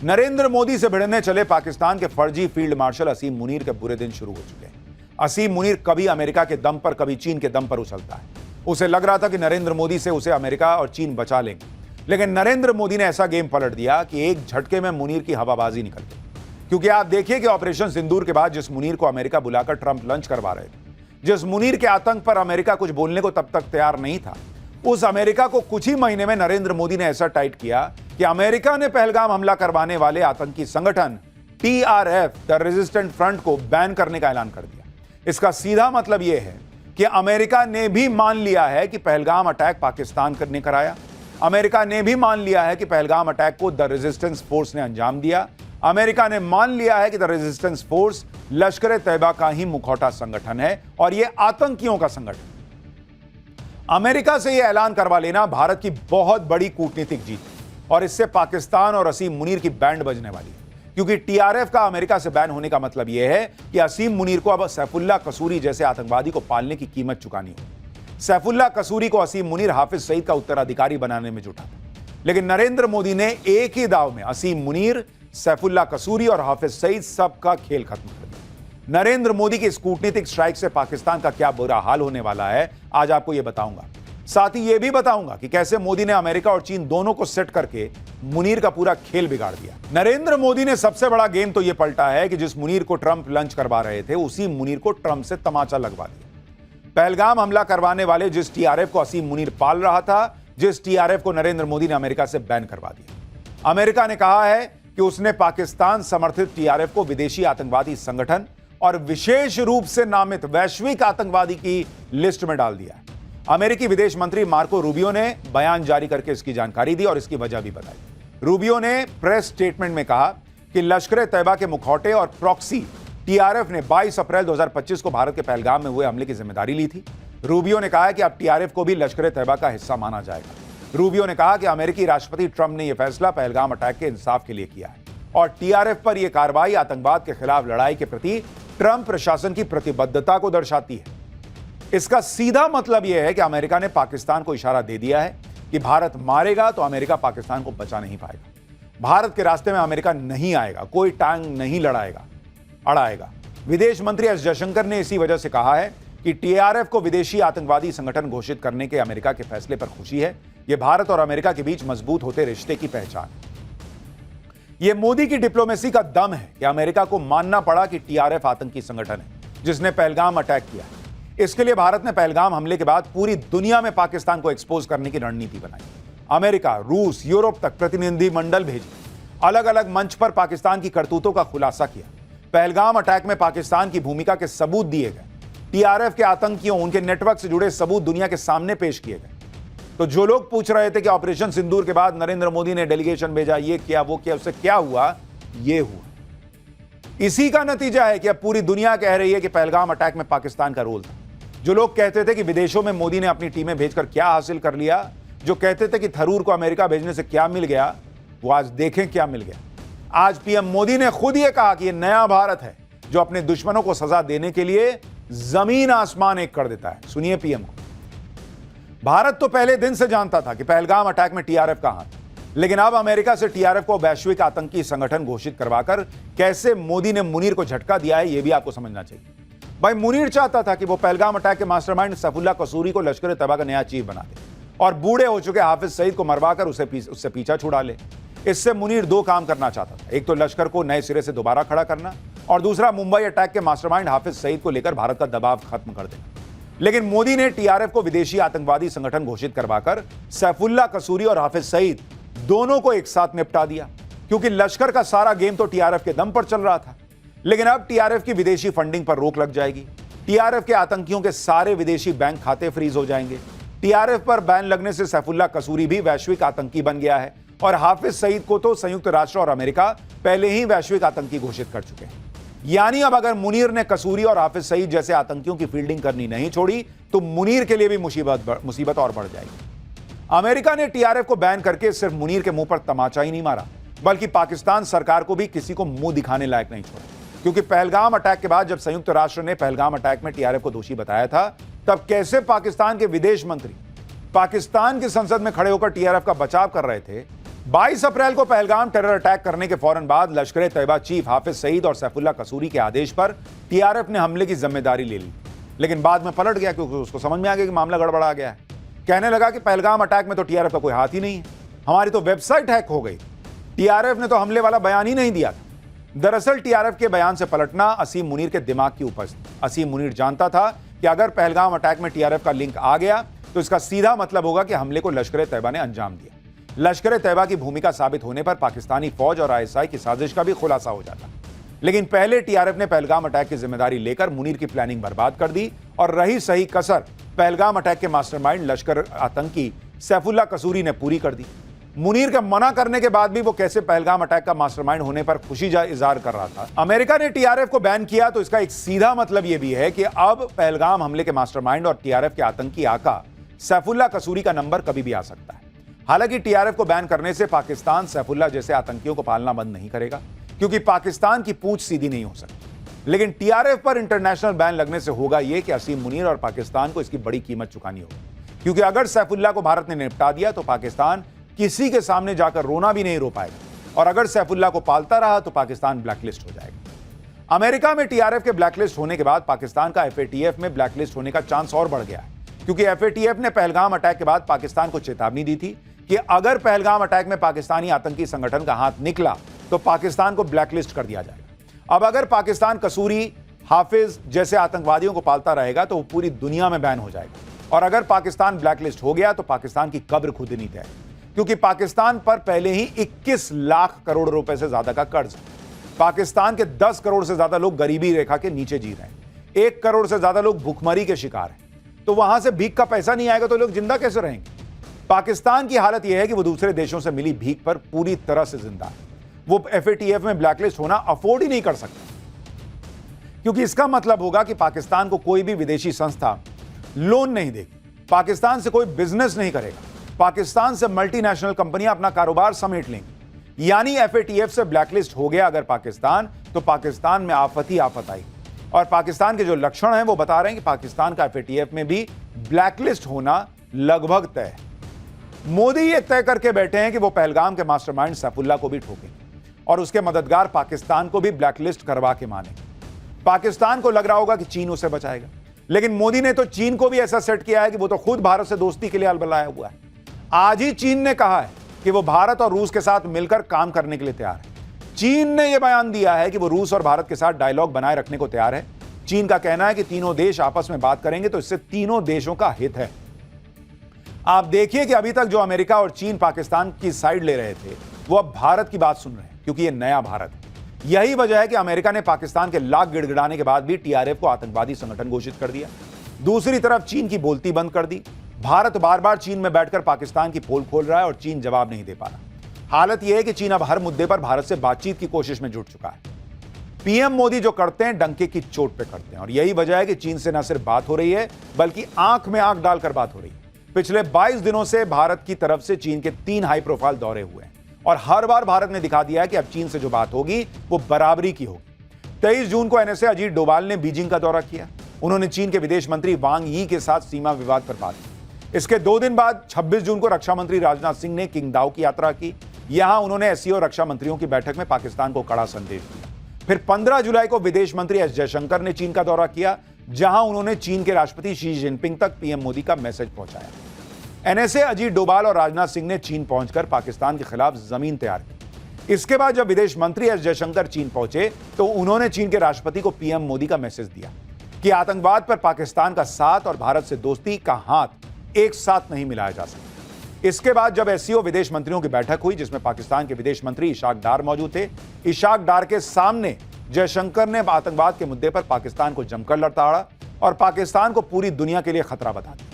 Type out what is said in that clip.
नरेंद्र मोदी से भिड़ने चले पाकिस्तान के फर्जी फील्ड मार्शल असीम मुनीर के बुरे दिन शुरू हो चुके हैं। असीम मुनीर कभी अमेरिका के दम पर, कभी चीन के दम पर उछलता है। उसे लग रहा था कि नरेंद्र मोदी से उसे अमेरिका और चीन बचा लेंगे, लेकिन नरेंद्र मोदी ने ऐसा गेम पलट दिया कि एक झटके में मुनीर की हवाबाजी निकल गई। क्योंकि आप देखिए कि ऑपरेशन सिंदूर के बाद जिस मुनीर को अमेरिका बुलाकर ट्रंप लंच करवा रहे थे, जिस मुनीर के आतंक पर अमेरिका कुछ बोलने को तब तक तैयार नहीं था, उस अमेरिका को कुछ ही महीने में नरेंद्र मोदी ने ऐसा टाइट किया कि अमेरिका ने पहलगाम हमला करवाने वाले आतंकी संगठन TRF द रेजिस्टेंट फ्रंट को बैन करने का ऐलान कर दिया। इसका सीधा मतलब यह है कि अमेरिका ने भी मान लिया है कि पहलगाम अटैक पाकिस्तान ने कराया। अमेरिका ने भी मान लिया है कि पहलगाम अटैक को द रेजिस्टेंस फोर्स ने अंजाम दिया। अमेरिका ने मान लिया है कि द रेजिस्टेंस फोर्स लश्कर तैयबा का ही मुखौटा संगठन है और यह आतंकियों का संगठन। अमेरिका से यह ऐलान करवा लेना भारत की बहुत बड़ी कूटनीतिक जीत है और इससे पाकिस्तान और असीम मुनीर की बैंड बजने वाली है। क्योंकि TRF का अमेरिका से बैन होने का मतलब यह है कि असीम मुनीर को अब सैफुल्लाह कसूरी जैसे आतंकवादी को पालने की कीमत चुकानी होगी। सैफुल्लाह कसूरी को असीम मुनीर हाफिज सईद का उत्तराधिकारी बनाने में जुटा था, लेकिन नरेंद्र मोदी ने एक ही दाव में असीम मुनीर, सैफुल्लाह कसूरी और हाफिज सईद सबका खेल खत्म कर दिया। नरेंद्र मोदी की इस कूटनीतिक स्ट्राइक से पाकिस्तान का क्या बुरा हाल होने वाला है, आज आपको यह बताऊंगा। साथ ही यह भी बताऊंगा कि कैसे मोदी ने अमेरिका और चीन दोनों को सेट करके मुनीर का पूरा खेल बिगाड़ दिया। नरेंद्र मोदी ने सबसे बड़ा गेम तो यह पलटा है कि जिस मुनीर को ट्रंप लंच करवा रहे थे, उसी मुनीर को ट्रंप से तमाचा लगवा दिया। पहलगाम हमला करवाने वाले जिस TRF को असीम मुनीर पाल रहा था, जिस TRF को नरेंद्र मोदी ने अमेरिका से बैन करवा दिया। अमेरिका ने कहा है कि उसने पाकिस्तान समर्थित TRF को विदेशी आतंकवादी संगठन और विशेष रूप से नामित वैश्विक आतंकवादी की लिस्ट में डाल दिया है। अमेरिकी विदेश मंत्री मार्को रूबियो ने बयान जारी करके इसकी जानकारी दी और इसकी वजह भी बताई। रूबियो ने प्रेस स्टेटमेंट में कहा कि लश्कर तैयबा के मुखौटे और प्रॉक्सी TRF ने 22 अप्रैल 2025 को भारत के पहलगाम में हुए हमले की जिम्मेदारी ली थी। रूबियो ने कहा कि अब TRF को भी लश्कर तैयबा का हिस्सा माना जाएगा। रूबियो ने कहा कि अमेरिकी राष्ट्रपति ट्रंप ने यह फैसला पहलगाम अटैक के इंसाफ के लिए किया है और TRF पर यह कार्रवाई आतंकवाद के खिलाफ लड़ाई के प्रति ट्रंप प्रशासन की प्रतिबद्धता को दर्शाती है। इसका सीधा मतलब यह है कि अमेरिका ने पाकिस्तान को इशारा दे दिया है कि भारत मारेगा तो अमेरिका पाकिस्तान को बचा नहीं पाएगा। भारत के रास्ते में अमेरिका नहीं आएगा, कोई टांग नहीं अड़ाएगा। विदेश मंत्री एस जयशंकर ने इसी वजह से कहा है कि TRF को विदेशी आतंकवादी संगठन घोषित करने के अमेरिका के फैसले पर खुशी है। यह भारत और अमेरिका के बीच मजबूत होते रिश्ते की पहचान है। यह मोदी की डिप्लोमेसी का दम है कि अमेरिका को मानना पड़ा कि TRF आतंकी संगठन है जिसने पहलगाम अटैक किया। इसके लिए भारत ने पहलगाम हमले के बाद पूरी दुनिया में पाकिस्तान को एक्सपोज करने की रणनीति बनाई। अमेरिका, रूस, यूरोप तक प्रतिनिधि मंडल भेजे, अलग अलग मंच पर पाकिस्तान की करतूतों का खुलासा किया। पहलगाम अटैक में पाकिस्तान की भूमिका के सबूत दिए गए। TRF के आतंकियों, उनके नेटवर्क से जुड़े सबूत दुनिया के सामने पेश किए गए। तो जो लोग पूछ रहे थे कि ऑपरेशन सिंदूर के बाद नरेंद्र मोदी ने डेलीगेशन भेजा, ये किया, वो किया, उससे क्या हुआ, ये हुआ। इसी का नतीजा है कि अब पूरी दुनिया कह रही है कि पहलगाम अटैक में पाकिस्तान का रोल था। जो लोग कहते थे कि विदेशों में मोदी ने अपनी टीमें भेजकर क्या हासिल कर लिया, जो कहते थे कि थरूर को अमेरिका भेजने से क्या मिल गया, वो आज देखें क्या मिल गया। आज PM मोदी ने खुद ये कहा कि ये नया भारत है जो अपने दुश्मनों को सजा देने के लिए जमीन आसमान एक कर देता है। सुनिए PM को। भारत तो पहले दिन से जानता था कि पहलगाम अटैक में TRF का हाथ, लेकिन अब अमेरिका से TRF को वैश्विक आतंकी संगठन घोषित करवाकर कैसे मोदी ने मुनीर को झटका दिया है, यह भी आपको समझना चाहिए। भाई, मुनीर चाहता था कि वो पहलगाम अटैक के मास्टरमाइंड सैफुल्लाह कसूरी को लश्कर तैयबा का नया चीफ बना दे और बूढ़े हो चुके हाफिज सईद को मरवाकर उससे पीछा छुड़ा ले। इससे मुनीर दो काम करना चाहता था, एक तो लश्कर को नए सिरे से दोबारा खड़ा करना और दूसरा मुंबई अटैक के मास्टरमाइंड हाफिज सईद को लेकर भारत का दबाव खत्म कर देना। लेकिन मोदी ने TRF को विदेशी आतंकवादी संगठन घोषित करवाकर सैफुल्लाह कसूरी और हाफिज सईद दोनों को एक साथ निपटा दिया, क्योंकि लश्कर का सारा गेम तो TRF के दम पर चल रहा था। लेकिन अब TRF की विदेशी फंडिंग पर रोक लग जाएगी। TRF के आतंकियों के सारे विदेशी बैंक खाते फ्रीज हो जाएंगे। TRF पर बैन लगने से सैफुल्लाह कसूरी भी वैश्विक आतंकी बन गया है और हाफिज सईद को तो संयुक्त राष्ट्र और अमेरिका पहले ही वैश्विक आतंकी घोषित कर चुके हैं। यानी अब अगर मुनीर ने कसूरी और हाफिज सईद जैसे आतंकियों की फील्डिंग करनी नहीं छोड़ी तो मुनीर के लिए भी मुसीबत और बढ़ जाएगी। अमेरिका ने TRF को बैन करके सिर्फ मुनीर के मुंह पर तमाचा ही नहीं मारा, बल्कि पाकिस्तान सरकार को भी किसी को मुंह दिखाने लायक नहीं छोड़ा। क्योंकि पहलगाम अटैक के बाद जब संयुक्त राष्ट्र ने पहलगाम अटैक में TRF को दोषी बताया था, तब कैसे पाकिस्तान के विदेश मंत्री पाकिस्तान की संसद में खड़े होकर TRF का बचाव कर रहे थे, 22 अप्रैल को पहलगाम टेरर अटैक करने के फौरन बाद लश्कर तैयबा चीफ हाफिज सईद और सैफुल्लाह कसूरी के आदेश पर टीआरएफ ने हमले की जिम्मेदारी ले ली, लेकिन बाद में पलट गया क्योंकि उसको समझ में आ गया कि मामला गड़बड़ा गया है। कहने लगा कि पहलगाम अटैक में तो टीआरएफ का कोई हाथ ही नहीं है, हमारी तो वेबसाइट हैक हो गई, टीआरएफ ने तो हमले वाला बयान ही नहीं दिया था। दरअसल टीआरएफ के बयान से पलटना असीम मुनीर के दिमाग की उपज थी। असीम मुनीर जानता था कि अगर पहलगाम अटैक में टीआरएफ का लिंक आ गया तो इसका सीधा मतलब होगा कि हमले को लश्कर तैयबा ने अंजाम दिया। लश्कर तैयबा की भूमिका साबित होने पर पाकिस्तानी फौज और आईएसआई की साजिश का भी खुलासा हो जाता। लेकिन पहले टीआरएफ ने पहलगाम अटैक की जिम्मेदारी लेकर मुनीर की प्लानिंग बर्बाद कर दी और रही सही कसर पहलगाम अटैक के मास्टरमाइंड लश्कर आतंकी सैफुल्लाह कसूरी ने पूरी कर दी। मुनीर के मना करने के बाद भी वो कैसे पहलगाम अटैक का मास्टरमाइंड होने पर खुशी इजहार कर रहा था। अमेरिका ने टीआरएफ को बैन किया तो इसका एक सीधा मतलब यह भी है कि अब पहलगाम हमले के मास्टरमाइंड और टीआरएफ के आतंकी आका सैफुल्लाह कसूरी का नंबर कभी भी आ सकता है। हालांकि टीआरएफ को बैन करने से पाकिस्तान सैफुल्लाह जैसे आतंकियों को पालना बंद नहीं करेगा, क्योंकि पाकिस्तान की पूंछ सीधी नहीं हो सकती। लेकिन टीआरएफ पर इंटरनेशनल बैन लगने से होगा यह कि असीम मुनीर और पाकिस्तान को इसकी बड़ी कीमत चुकानी होगी, क्योंकि अगर सैफुल्लाह को भारत ने निपटा दिया तो पाकिस्तान किसी के सामने जाकर रोना भी नहीं रो पाएगा, और अगर सैफुल्लाह को पालता रहा तो पाकिस्तान ब्लैकलिस्ट हो जाएगा। अमेरिका में टीआरएफ के ब्लैकलिस्ट होने के बाद पाकिस्तान का एफएटीएफ में ब्लैकलिस्ट होने का चांस और बढ़ गया है, क्योंकि एफएटीएफ ने पहलगाम अटैक के बाद पाकिस्तान को चेतावनी दी थी कि अगर पहलगाम अटैक में पाकिस्तानी आतंकी संगठन का हाथ निकला तो पाकिस्तान को ब्लैकलिस्ट कर दिया जाएगा। अब अगर पाकिस्तान कसूरी, हाफिज जैसे आतंकवादियों को पालता रहेगा तो वो पूरी दुनिया में बैन हो जाएगा, और अगर पाकिस्तान ब्लैकलिस्ट हो गया तो पाकिस्तान की कब्र खुद नहीं तय, क्योंकि पाकिस्तान पर पहले ही 21 लाख करोड़ रुपए से ज्यादा का कर्ज है। पाकिस्तान के 10 करोड़ से ज्यादा लोग गरीबी रेखा के नीचे जी रहे हैं, 1 करोड़ से ज्यादा लोग भूखमरी के शिकार हैं। तो वहां से भीख का पैसा नहीं आएगा तो लोग जिंदा कैसे रहेंगे? पाकिस्तान की हालत यह है कि वो दूसरे देशों से मिली भीख पर पूरी तरह से जिंदा है। वो एफएटीएफ में ब्लैकलिस्ट होना अफोर्ड ही नहीं कर सकता, क्योंकि इसका मतलब होगा कि पाकिस्तान को कोई भी विदेशी संस्था लोन नहीं देगी, पाकिस्तान से कोई बिजनेस नहीं करेगा, पाकिस्तान से मल्टीनेशनल कंपनियां अपना कारोबार समेट लेंगी। यानी एफएटीएफ से ब्लैकलिस्ट हो गया अगर पाकिस्तान, तो पाकिस्तान में आफत ही आफत आई। और पाकिस्तान के जो लक्षण हैं वो बता रहे हैं कि पाकिस्तान का एफएटीएफ में भी ब्लैकलिस्ट होना लगभग तय है। मोदी ये तय करके बैठे हैं कि वो पहलगाम के मास्टरमाइंड सैफुल्लाह को भी ठोकेंगे और उसके मददगार पाकिस्तान को भी ब्लैकलिस्ट करवा के मानेंगे। पाकिस्तान को लग रहा होगा कि चीन उसे बचाएगा, लेकिन मोदी ने तो चीन को भी ऐसा सेट किया है कि वो तो खुद भारत से दोस्ती के लिए अलबलाया हुआ है। आज ही चीन ने कहा है कि वो भारत और रूस के साथ मिलकर काम करने के लिए तैयार है। चीन ने यह बयान दिया है कि वो रूस और भारत के साथ डायलॉग बनाए रखने को तैयार है। चीन का कहना है कि तीनों देश आपस में बात करेंगे तो इससे तीनों देशों का हित है। आप देखिए कि अभी तक जो अमेरिका और चीन पाकिस्तान की साइड ले रहे थे वो अब भारत की बात सुन रहे हैं, क्योंकि ये नया भारत है। यही वजह है कि अमेरिका ने पाकिस्तान के लाख गिड़गिड़ाने के बाद भी टीआरएफ को आतंकवादी संगठन घोषित कर दिया। दूसरी तरफ चीन की बोलती बंद कर दी। भारत बार बार चीन में बैठकर पाकिस्तान की पोल खोल रहा है और चीन जवाब नहीं दे पा रहा। हालत यह है कि चीन अब हर मुद्दे पर भारत से बातचीत की कोशिश में जुट चुका है। पीएम मोदी जो करते हैं डंके की चोट पे करते हैं, और यही वजह है कि चीन से न सिर्फ बात हो रही है बल्कि आंख में आंख डालकर बात हो रही है। पिछले 22 दिनों से भारत की तरफ से चीन के 3 हाई प्रोफाइल दौरे हुए हैं, और हर बार भारत ने दिखा दिया है कि अब चीन से जो बात होगी वो बराबरी की होगी। 23 जून को एनएसए अजीत डोभाल ने बीजिंग का दौरा किया। उन्होंने चीन के विदेश मंत्री वांग यी के साथ सीमा विवाद पर बात की। इसके 2 दिन बाद 26 जून को रक्षा मंत्री राजनाथ सिंह ने किंगदाओ की यात्रा की। यहां उन्होंने एससीओ रक्षा मंत्रियों की बैठक में पाकिस्तान को कड़ा संदेश दिया। फिर 15 जुलाई को विदेश मंत्री एस जयशंकर ने चीन का दौरा किया, जहां उन्होंने चीन के राष्ट्रपति शी जिनपिंग तक पीएम मोदी का मैसेज पहुंचाया। एनएसए अजीत डोभाल और राजनाथ सिंह ने चीन पहुंचकर पाकिस्तान के खिलाफ जमीन तैयार की। इसके बाद जब विदेश मंत्री एस जयशंकर चीन पहुंचे तो उन्होंने चीन के राष्ट्रपति को पीएम मोदी का मैसेज दिया कि आतंकवाद पर पाकिस्तान का साथ और भारत से दोस्ती का हाथ एक साथ नहीं मिलाया जा सकता। इसके बाद जब एससीओ विदेश मंत्रियों की बैठक हुई, जिसमें पाकिस्तान के विदेश मंत्री इशाक डार मौजूद थे, इशाक डार के सामने जयशंकर ने आतंकवाद के मुद्दे पर पाकिस्तान को जमकर लताड़ा और पाकिस्तान को पूरी दुनिया के लिए खतरा बता दिया।